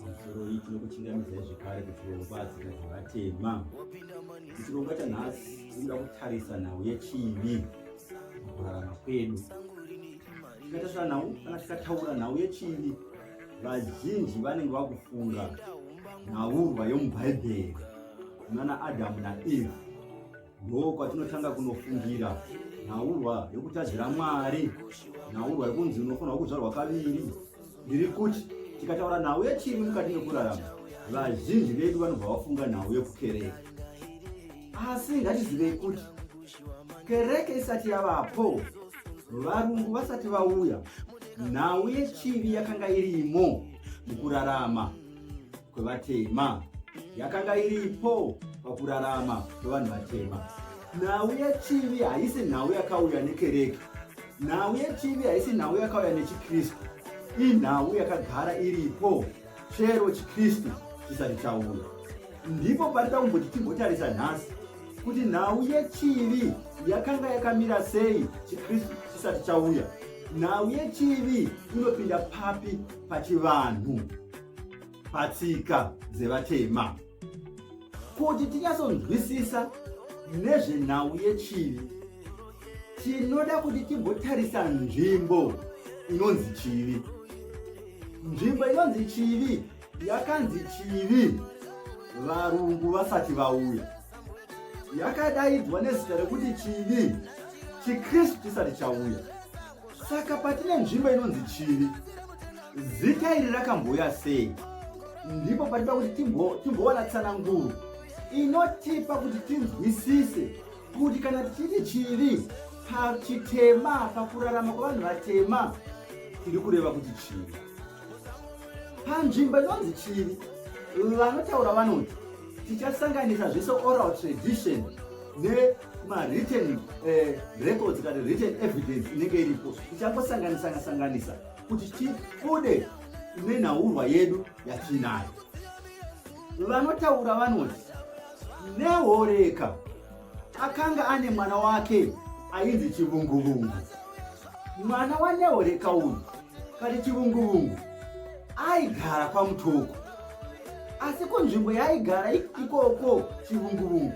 Musoro hii tinokuchingamidza zvekare kuti vauvazi vatema. Chirongwa chanhasi tinoda kutarisa nhau yechivi mukurarama kwedu. Tikatarisa nhau kana tikataura nhau yechivi, vazhinji vanenge vakufunga nhaurwa yomubhaibheri nana Adamu naEve. Ndo kwatinotanga kunofungira nhaurwa yokutadzira Mwari, nhaurwa yekunzi unofanirwa kuzvarwa kaviri. Ndiri kuti tikataura nhau yechivi mukati mekurarama, vazhinji vedu vanobva vafunga nhau yekukereke. Asi ngatizivei kuti kereke isati yavapo, varungu vasati vauya, nhau yechivi yakanga irimo mukurarama kwevatema, yakanga iripo pakurarama kwevanhu vatema. Nhau yechivi haisi nhau yakauya nekereke, nhau yechivi haisi nhau yakauya nechikristu, inhau yakagara iripo chero chikristu chisati chauya. Ndipo parida kumboti timbotarisa nhasi kuti nhau yechivi yakanga yakamira sei chikristu chisati chauya. Nhau yechivi inopinda papi pachivanhu, patsika dzevatema. Kuti tinyatsonzwisisa nezvenhau yechivi, tinoda kuti timbotarisa nzvimbo inonzi chivi. Nzvimbo inonzi chivi yakanzi chivi varungu vasati vauya. Yakadaidzwa nezita rekuti chivi chikristu chisati chauya. Saka patine nzvimbo inonzi chivi, zita iri rakamboya sei? Ndipo patida kuti timbowana tsananguro inotipa kuti tinzwisise kuti kana tichiti chivi pachitema, pakurarama kwavanhu vatema, tiri kureva kuti chivi. Panzvimbo inonzi chivi, vanotaura vanoti tichasanganisa zvese oral tradition nemawritten records kana written evidence inenge iripo. Tichambosanganisa kuti tibude nenhaurwa yedu yatinayo. Vanotaura vanoti NeHoreka akanga ane mwana wake ainzi Chivunguvungu. Mwana waNehoreka uyu kati Chivunguvungu aigara pamutoko. Asi kunzvimbo yaaigara ikoko Chivunguvungu,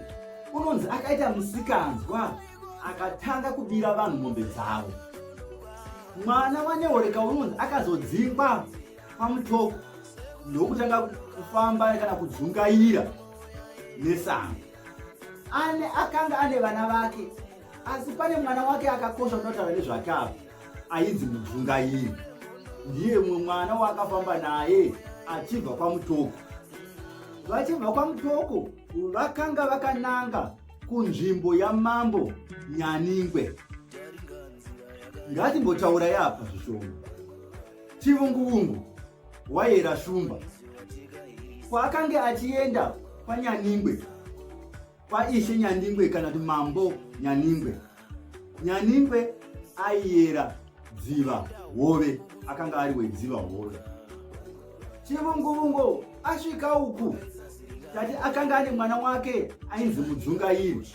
unonzi akaita musikanzwa akatanga kubira vanhu mombe dzavo. Mwana waNehoreka unonzi akazodzingwa pamutoko ndokutanga kufamba kana kudzungaira nesango. Akanga ane vana vake, asi pane mwana wake akakosha unotaura nezvake apa ainzi mudzungairi. Ndiye mumwe mwana waakafamba naye achibva pamutoko. Vachibva pamutoko vakanga vakananga kunzvimbo yamambo Nyaningwe. Ngatimbotaura yapa zvishoma. Chivunguvungu waiyera shumba kwaakanga achienda kwaNyaningwe, kwaishe Nyaningwe kana kuti mambo Nyaningwe. Nyaningwe aiyera dziva hove, akanga ari wedziva hove. Chivunguvungu asvika uku tati akanga ane mwana wake ainzi mudzungairi.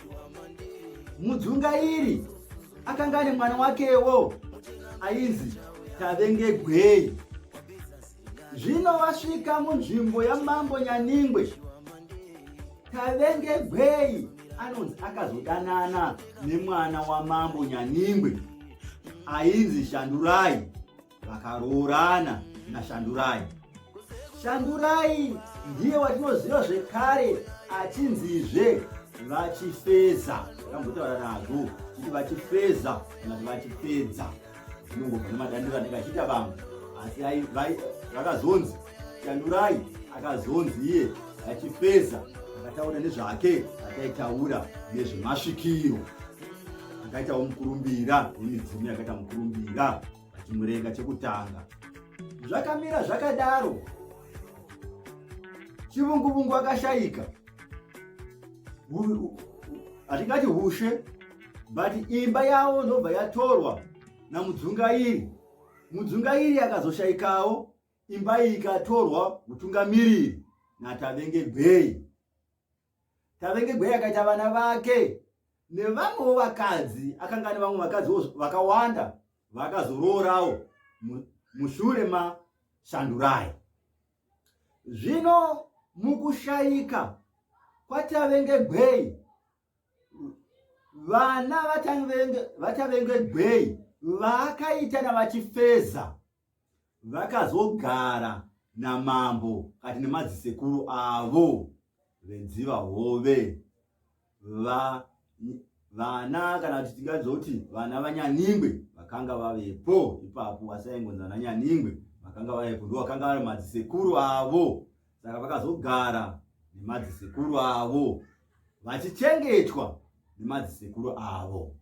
Mudzungairi akanga ane mwana wakewo ainzi tavengegwei. Zvino vasvika munzvimbo yamambo Nyaningwe, tavengegwei anonzi akazodanana nemwana wamambo Nyaningwe ainzi Shandurai. Vakaroorana naShandurai. Shandurai ndiye watinoziva zvekare achinzizve vachifeza. Takambotaura nazvo kuti vachifeza kana kuti vachifedza zvinongobva nemadandiro anenge achiita vamwe. Asi vakazonzi Shandurai akazonzi iye vachifeza, akataura nezvake akaitaura nezvemasvikiro. Akaitawo mukurumbira nemidzimu yakaita mukurumbira achimurenga chekutanga. Zvakamira zvakadaro, Chivunguvungu akashayika. Hatingati hushe, but imba yavo ndobva yatorwa namudzungairi. Mudzungairi akazoshayikawo, imba iyi ikatorwa mutungamiriri naTavengegwei. Tavengegwei akaita vana vake nevamwewo vakadzi. Akanga ane vamwe vakadzi vakawanda vakazoroorawo mushure shandurai. Zvino mukushaika kwatavengegwei, vana vatavengegwei vakaitana vachifeza vakazogara namambo kati nemadzisekuru avo vedziva hove. Vana kana kuti tingadzoti vana vaNyaningwe vakanga vavepo ipapo, vasaingonzi vana Nyaningwe vakanga vavepo, ndo vakanga vari madzisekuru avo. Saka vakazogara nemadzisekuru avo vachichengetwa nemadzisekuru avo.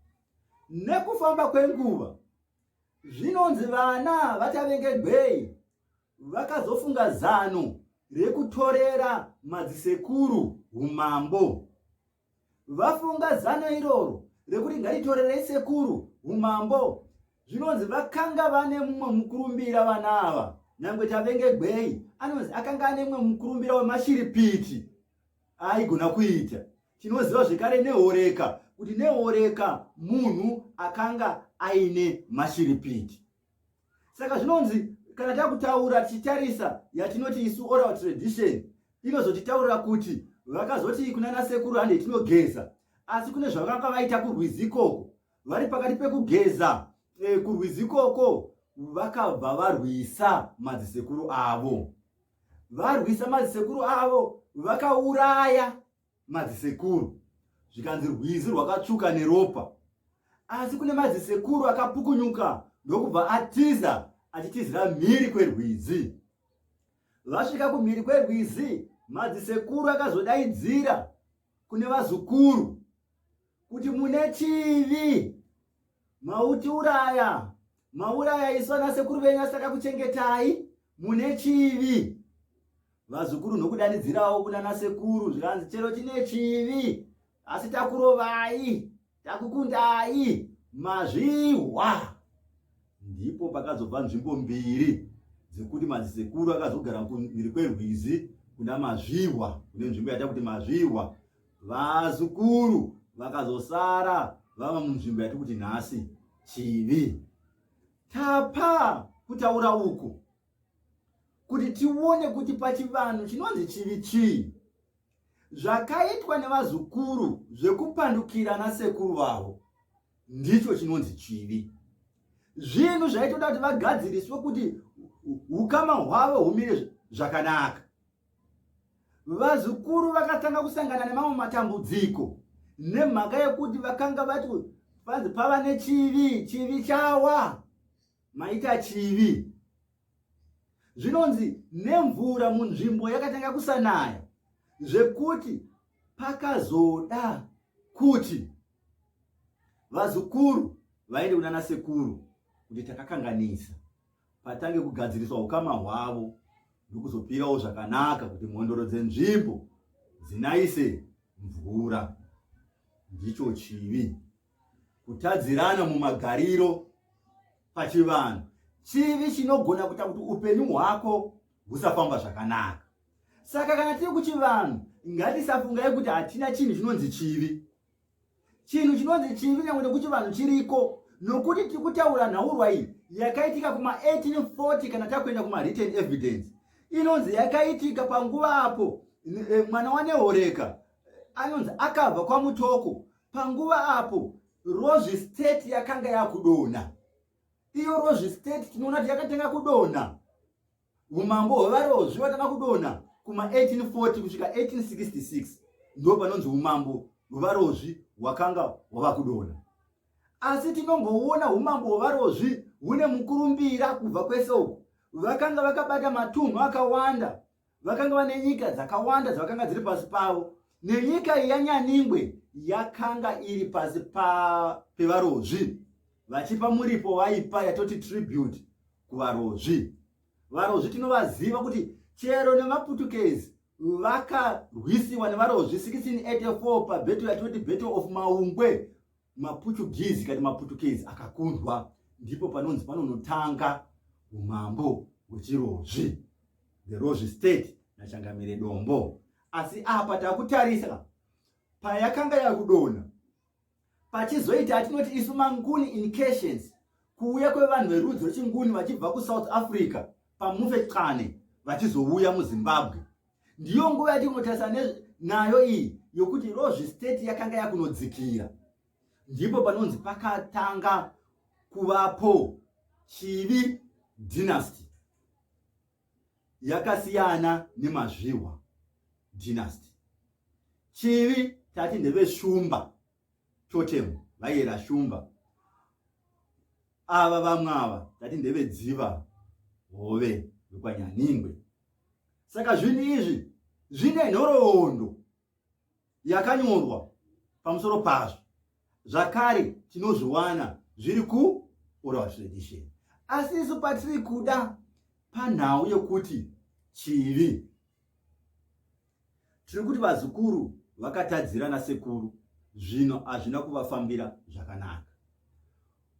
Nekufamba kwenguva, zvinonzi vana vatavengegwei vakazofunga zano rekutorera madzisekuru umambo. Vafunga zano iroro rekuti ngaritorerei sekuru umambo. Zvinonzi vakanga vane mumwe mukurumbira vana ava. Nyangwe tavengegwei anonzi akanga ane mumwe mukurumbira wemashiripiti aigona kuita. Tinoziva zvekare NeHoreka kuti NeHoreka munhu akanga aine mashiripiti. Saka zvinonzi kana takutaura tichitarisa yatinoti isu oral tradition inozotitaurira kuti vakazoti kunana sekuru hande tinogeza, asi kune zvavanga vaita kurwizi ikoko. Vari pakati pekugeza kurwizi ikoko vakabva varwisa madzisekuru avo. Varwisa madzisekuru avo vakauraya madzisekuru, zvikanzi rwizi rwakatsvuka neropa. Asi kune madzisekuru akapukunyuka ndokubva atiza achitizira mhiri kwerwizi. Vasvika kumhiri kwerwizi, madzisekuru akazodaidzira kune vazukuru kuti mune chivi, mautiuraya, mauraya isu vanasekuru venyu asati takuchengetai, mune chivi. Vazukuru nokudanidzirawo kunana sekuru zvikanzi chero tine chivi asi takurovai, takukundai, mazvihwa. Ndipo pakazobva nzvimbo mbiri dzekuti madzisekuru akazogara kumhiri kwerwizi kuna mazvihwa, kune nzvimbo yata kuti mazvihwa. Vazukuru vakazosara vava munzvimbo yati kuti nhasi chivi. Tapa kutaura uku kuti tione kuti pachivanhu chinonzi chivi chii, zvakaitwa nevazukuru zvekupandukira nasekuru vavo ndicho chinonzi chivi. Zvinhu zvaitoda kuti vagadziriswe kuti ukama hwavo humire zvakanaka. Vazukuru vakatanga kusangana nemamwe matambudziko nemhaka yekuti vakanga vati panzi pava nechivi, chivi chawa, maita chivi. Zvinonzi nemvura munzvimbo yakatanga kusanaya, zvekuti pakazoda kuti vazukuru vaende kunana sekuru kuti takakanganisa, patange kugadziriswa ukama hwavo ndokuzopirawo zvakanaka kuti mhondoro dzenzvimbo dzinaise mvura. Ndicho chivi, kutadzirana mumagariro pachivanhu. Chivi chinogona kuita kuti upenyu hwako husafamba zvakanaka. Saka kana tiri kuchivanhu, ngatisafungai kuti hatina chinhu chinonzi chivi. Chinhu chinonzi chivi nyangwe nekuchivanhu chiriko, nokuti tiri kutaura nhaurwa iyi yakaitika kuma 1840 kana takuenda kuma written evidence. Inonzi yakaitika panguva apo mwana waNehoreka anonzi akabva kwaMutoko. Panguva apo Rozhi state yakanga yakudonha. Iyo Rozhi state tinoona kuti yakatanga kudonha. Umambo hwevaRozhi watanga kudonha kuma 1840 kusvika 1866. Ndo panonzi umambo hwevaRozhi hwakanga hwava kudonha. Asi tinongoona umambo hwevaRozhi hune mukurumbira kubva kwese uku. Vakanga vakabata matunhu akawanda, vakanga vane nyika dzakawanda dzavakanga dziri pasi pavo. Nenyika yaNyaningwe yakanga iri pasi pevaRozhi, vachipa muripo vaipa yatoti tribute kuvaRozhi. VaRozhi tinovaziva kuti chero nemaPutukezi vakarwisiwa nevaRozhi 1684 pabheto yatoti Battle of Maungwe. MaPutukezi kati maPutukezi akakundwa. Ndipo panonzi panonotanga umambo hwechiRozhi, the Rozhi state nachangamire dombo. Asi apa takutarisa payakanga yakudonha, pachizoita atinoti isu manguni incursions, kuuya kwevanhu verudzi rwechinguni vachibva kuSouth Africa pamufekane vachizouya muZimbabwe. Ndiyo nguva yatinotarisa nayo iyi yokuti Rozvi state yakanga yakunodzikira. Ndipo panonzi pakatanga kuvapo Chivi dynasty yakasiyana nemazviwa dynasty. Chivi tati ndeve shumba totem, vaiyera shumba. Ava vamwe ava tati ndeve dziva hove yekwaNyaningwe. Saka zvinhu izvi zvine nhoroondo yakanyorwa pamusoro pazvo. Zvakare tinozviwana zviri kuoral tradition. Asi isu patiri kuda panhau yekuti Chivi, tiri kuti vazukuru vakatadzira nasekuru, zvino hazvina kuvafambira zvakanaka.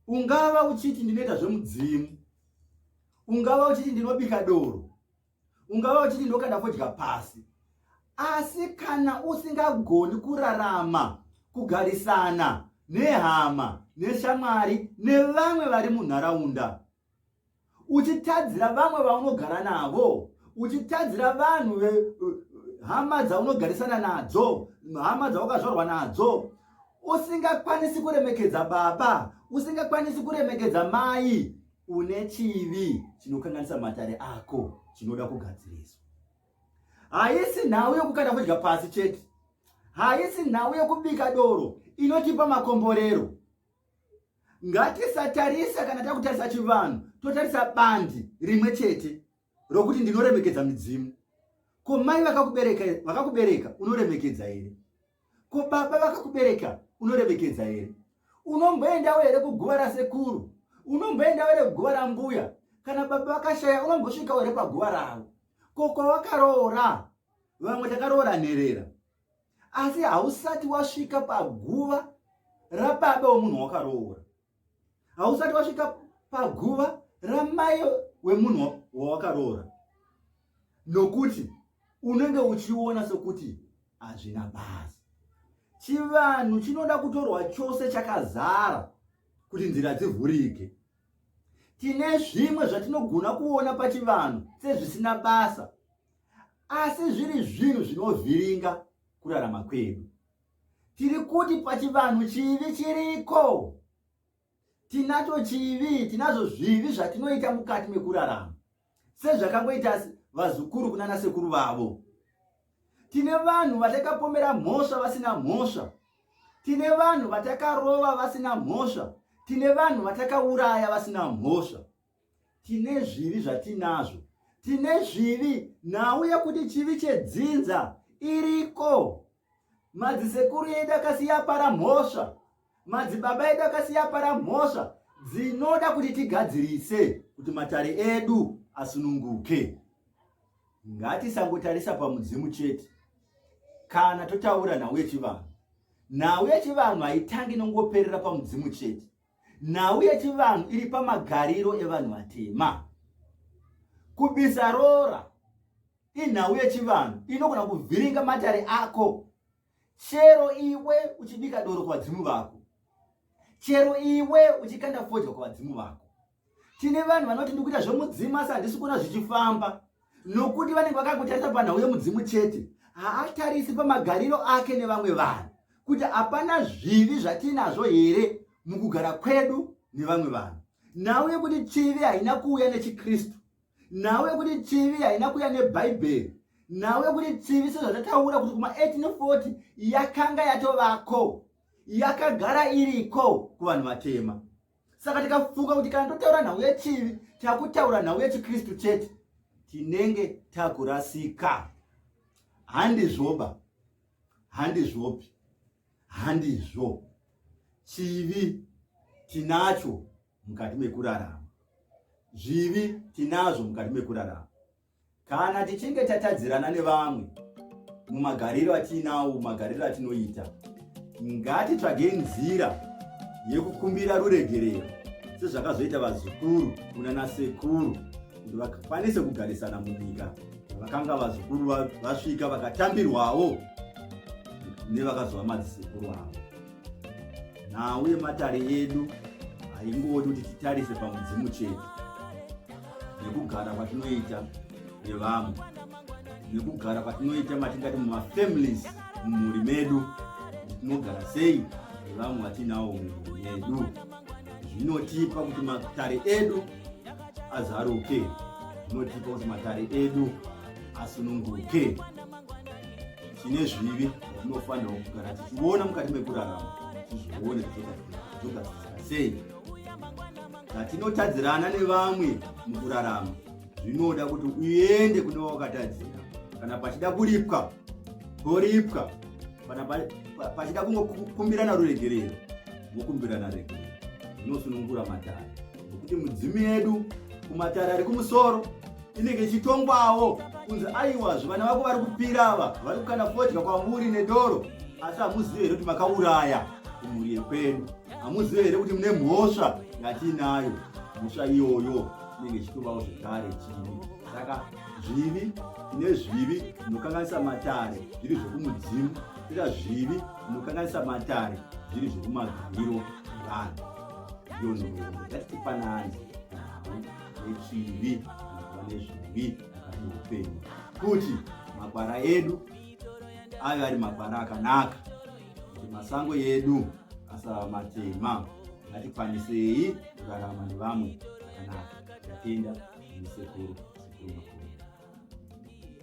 Ungava uchiti ndinoita zvemudzimu, ungava uchiti ndinobika doro, ungava uchiti ndinokanda fodya pasi, asi kana usingagoni kurarama kugarisana nehama neshamwari nevamwe vari munharaunda, uchitadzira vamwe vaunogara navo, uchitadzira vanhu hama dzaunogarisana nadzo, hama dzaukazvarwa nadzo, usingakwanisi kuremekedza baba, usingakwanisi kuremekedza mai, une chivi chinokanganisa matare ako chinoda kugadziriswa. Haisi nhau yokukanda fodya pasi chete, haisi nhau yokubika doro inotipa makomborero. Ngatisatarisa kana takutarisa chivanhu, totarisa bandi rimwe chete rokuti ndinoremekedza midzimu. Ko mai vakakubereka unoremekedza here? Ko baba vakakubereka unoremekedza here? Unomboendawo here kuguva rasekuru? Unomboendawo here kuguva rambuya? Kana baba vakashaya unombosvikawo here paguva ravo? Ko kwavakaroora, vamwe takaroora nherera, asi hausati wasvika paguva rababa womunhu wakaroora, hausati wasvika paguva ramai wemunhu wawakaroora, nokuti unenge uchiona sekuti hazvina basa. Chivanhu chinoda kutorwa chose chakazara kuti nzira dzivhurike. Tine zvimwe zvatinogona kuona pachivanhu sezvisina basa, asi zviri zvinhu zvinovhiringa kurarama kwedu. Tiri kuti pachivanhu chivi chiriko. Tinacho chivi, tinazvo zvivi zvatinoita mukati mekurarama, sezvakangoita vazukuru kunana sekuru vavo. Tine vanhu vatakapomera mhosva vasina mhosva, tine vanhu vatakarova vasina mhosva, tine vanhu vatakauraya vasina mhosva. Tine zvivi zvatinazvo, tine zvivi. Nhau yekuti chivi chedzinza iriko. Madzisekuru edu akasiya para mhosva, madzibaba edu akasiya para mhosva dzinoda kuti tigadzirise kuti matare edu asununguke. Ngatisangotarisa pamudzimu chete kana totaura nhau yechivanhu. Nhau yechivanhu haitangi nongoperera pamudzimu chete. Nhau yechivanhu iri pamagariro evanhu vatema. Kubisa rora inhau yechivanhu inogona kuvhiringa matare ako. Chero iwe uchibika doro kuvadzimu vako, chero iwe uchikanda fodya kuvadzimu vako. Tine vanhu vanoti ndikuita zvemudzimu asi handisi kuona zvichifamba, nokuti vanenge vakakutarisa panhau yemudzimu chete, haatarisi pamagariro ake nevamwe vanhu, kuti hapana zvivi zvatinazvo here mukugara kwedu nevamwe vanhu. Nhau yekuti chivi haina kuuya nechikristu, nhau yekuti chivi haina kuuya nebhaibheri, nhau yekuti chivi sezvatataura kuti kuma1840 yakanga yatovako, yakagara iriko kuvanhu vatema. Saka tikafunga kuti kana totaura nhau yechivi takutaura nhau yechikristu chete, tinenge takurasika. Handizvoba, handizvopi, handizvo. Chivi tinacho mukati mekurarama, zvivi tinazvo mukati mekurarama. Kana tichinge tatadzirana nevamwe mumagariro atinawo, mumagariro atinoita, ngatitsvage nzira yekukumbira ruregerero, sezvakazoita vazukuru kunana sekuru kuti vakwanise kugarisana munyika. Vakanga vazukuru vasvika vakatambirwawo nevakazova madzisekuru avo. Nhau yematare edu haingodi kuti titarise pamudzimu chete. nekugara kwatinoita nevamwe, nekugara kwatinoita matingati mumafamilies, mumhuri medu, tinogara sei nevamwe vatinavo mumhuri medu. Zvinotipa kuti matare edu azaruke, zvinotipa kuti matare edu asununguke. Tine zvivi zvinofanira kugara tichiona mukati mekurarama, tizvione togadzirisa sei. Zvatinotadzirana nevamwe mukurarama zvinoda kuti uende kune wakatadzira. Kana pachida kuripwa, toripwa. Kana pachida kungokumbirana ruregerero, mokumbirana regerero. Zvinosunungura matare, nokuti mudzimu yedu kumatare ari kumusoro inenge ichitongwawo kunzi aiwa zvivana vako vari kupira ava vari kukanda fodya kwamuri nedoro, asi hamuzivi here kuti makauraya kumhuri yekwedu. Hamuzivi here kuti mune mhosva yatinayo. Mhosva iyoyo inenge ichitovawo zvekare chivi. Saka zvivi, tine zvivi zvinokanganisa matare zviri zvekumudzimu, tira zvivi zvinokanganisa matare zviri zvekumagariro evanhu. Ndiyo nhoroondo. Ngatitipanane yechivi nezvivi mukati muupenyu, kuti makwara edu ave ari makwara akanaka, kuti masango edu asava matema. Ngatikwanisei kurarama nevamwe zvakanaka. Tatenda nesekuru.